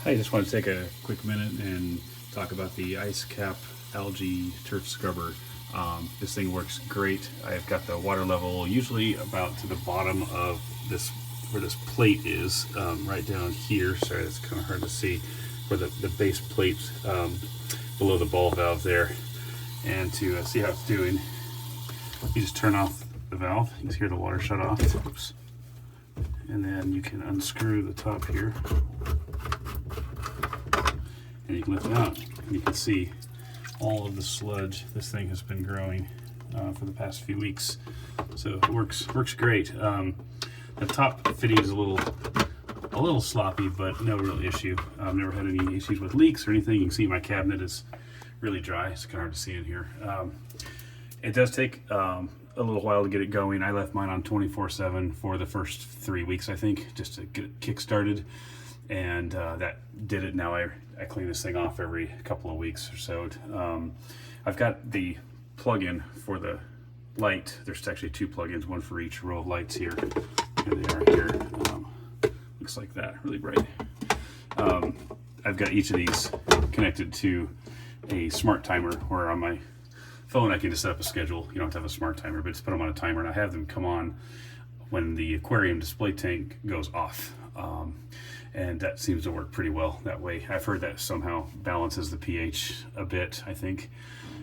Hi, I just want to take a quick minute and talk about the Icecap Algae turf scrubber. This thing works great. I've got the water level usually about to the bottom of this, where this plate is, right down here. Sorry, that's kind of hard to see, where the base plate below the ball valve there. And to see how it's doing, you just turn off the valve. You can hear the water shut off. Oops. And then you can unscrew the top here, and you can lift it out, and you can see all of the sludge this thing has been growing for the past few weeks. So it works great. The top fitting is a little sloppy, but no real issue. I've never had any issues with leaks or anything. You can see my cabinet is really dry. It's kind of hard to see in here. It does take a little while to get it going. I left mine on 24/7 for the first 3 weeks, I think, just to get it kick-started, and that did it. Now I clean this thing off every couple of weeks or so. I've got the plug-in for the light. There's actually two plug-ins, one for each row of lights here. Here they are here. Looks like that, really bright. I've got each of these connected to a smart timer, where on my phone I can just set up a schedule. You don't have to have a smart timer, but just put them on a timer, and I have them come on when the aquarium display tank goes off. And that seems to work pretty well that way. I've heard that somehow balances the pH a bit, I think.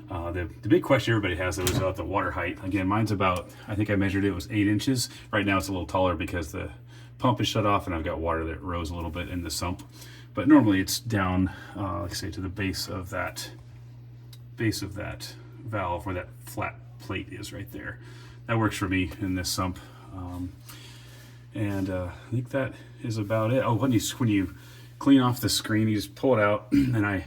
The big question everybody has, though, is about the water height. Again, mine's about, I think I measured it, was 8 inches. Right now it's a little taller because the pump is shut off and I've got water that rose a little bit in the sump. But normally it's down, like I say, to the base of that valve, where that flat plate is right there. That works for me in this sump. And I think that is about it. Oh, when you clean off the screen, you just pull it out, and I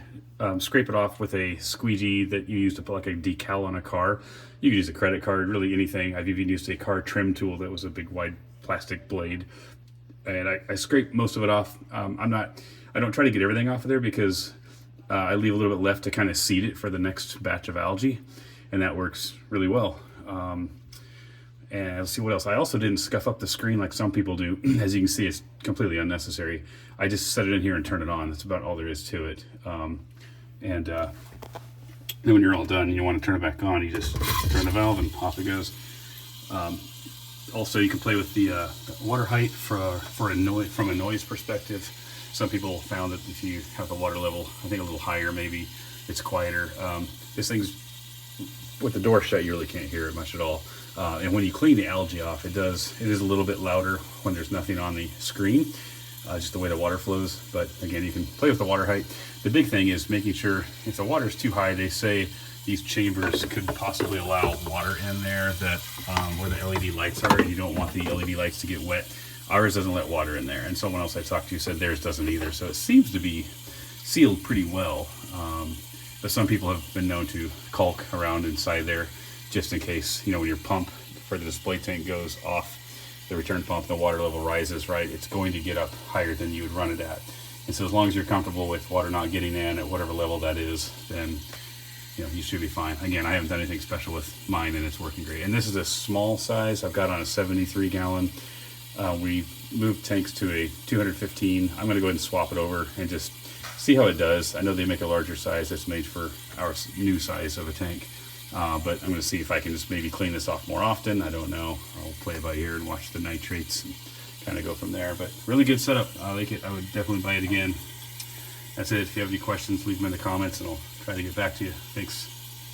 scrape it off with a squeegee that you use to put like a decal on a car. You can use a credit card, really anything. I've even used a car trim tool that was a big wide plastic blade, and I scrape most of it off. I don't try to get everything off of there, because I leave a little bit left to kind of seed it for the next batch of algae, and that works really well. And let's see what else. I also didn't scuff up the screen like some people do. As you can see, it's completely unnecessary. I just set it in here and turn it on. That's about all there is to it. Then when you're all done and you want to turn it back on, you just turn the valve and off it goes. Also, you can play with the water height from a noise perspective. Some people found that if you have the water level, I think a little higher, maybe it's quieter. This thing's, with the door shut, you really can't hear it much at all. And when you clean the algae off, it is a little bit louder when there's nothing on the screen, just the way the water flows. But again, you can play with the water height. The big thing is making sure, if the water is too high, they say these chambers could possibly allow water in there that where the LED lights are, and you don't want the LED lights to get wet. Ours doesn't let water in there, and someone else I talked to said theirs doesn't either. So it seems to be sealed pretty well. But some people have been known to caulk around inside there, just in case, when your pump for the display tank goes off, the return pump, the water level rises, right? It's going to get up higher than you would run it at. And so as long as you're comfortable with water not getting in at whatever level that is, then you should be fine. Again, I haven't done anything special with mine, and it's working great. And this is a small size. I've got on a 73 gallon. We moved tanks to a 215. I'm gonna go ahead and swap it over and just see how it does. I know they make a larger size that's made for our new size of a tank. But I'm going to see if I can just maybe clean this off more often. I don't know. I'll play it by ear and watch the nitrates and kind of go from there. But really good setup. I like it. I would definitely buy it again. That's it. If you have any questions, leave them in the comments, and I'll try to get back to you. Thanks.